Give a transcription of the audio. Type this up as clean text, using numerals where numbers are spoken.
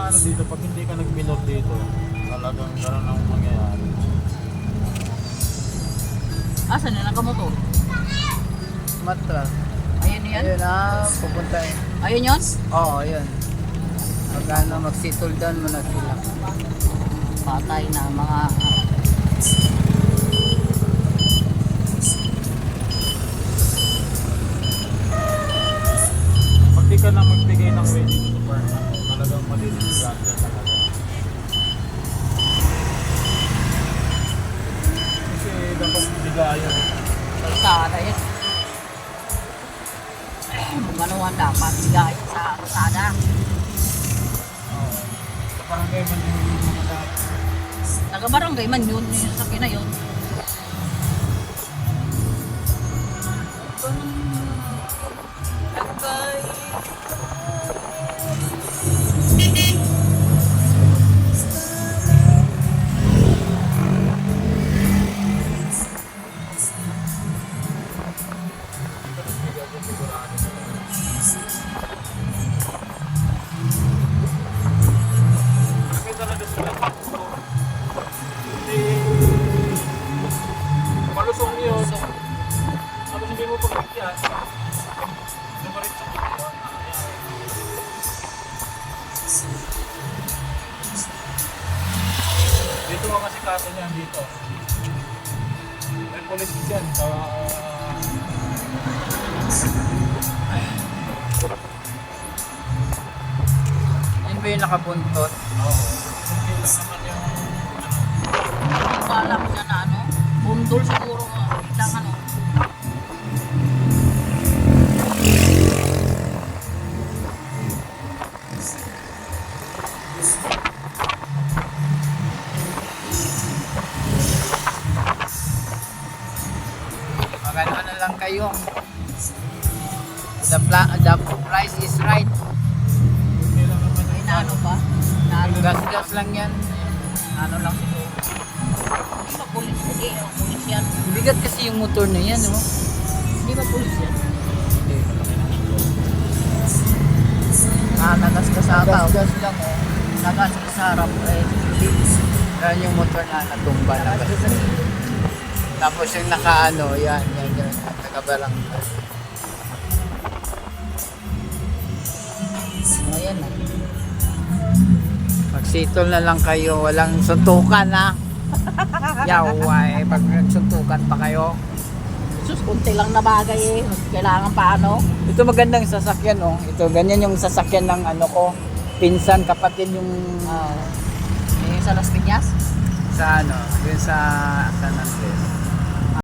ano dito, pag hindi ka nag-minor dito, talagang gano'n ang mangyayari. Asan na nakamotor? Matra. Ayun yan? Ayun pupunta eh. Ayun yun? Oo, ayun. Pag mag-settle down mo na sila. Patay na mga... Pag di ka lang magbigay ng way dito sa Parma, talagang madidisgrasya talaga. Kasi dapat bigayan. Kalsada yun. Maganuhan dapat bigay sa kalsada. Oo. Sa barangay man yung mga dati. Taga-barangay man yun, yung sakin na yun. Kasi talaga sila. Hindi. Malusong yun. Tapos hindi mo pagkakyan. Dumaritso ko yun. Dito ako kasi kaso niyan dito. May police dyan. Yun ba yung nakabuntot? Oo. Hindi lang naman yung Hindi ko alam siya na ano. Bundol siguro. Kitang ano. Magano na lang kayo. The price is right. hindi lang naman Ay yung na ano ba? Na ano. Gas-gas lang yan. Ano lang siguro. Hindi ba pulis? Hindi ba pulis yan? Bigat kasi yung motor na yan, no? Hindi ba pulis yan? Nagas ka sa ataw. Gas lang, oh. Nagas ka sa harap, eh. Yan yung motor na natumba na kasi. Tapos yung nakaano, yan. Nakabarangay. Ayan na. Magsitol na lang kayo, walang suntukan ha. Yaway, pag nagsuntukan pa kayo. Sus, kunti lang na bagay eh. Kailangan pa ano. Ito magandang sasakyan oh. Ito ganyan yung sasakyan ng ano ko. Pinsan kapatid yung Sa Las Piñas. sa ano, yun sa San Andres.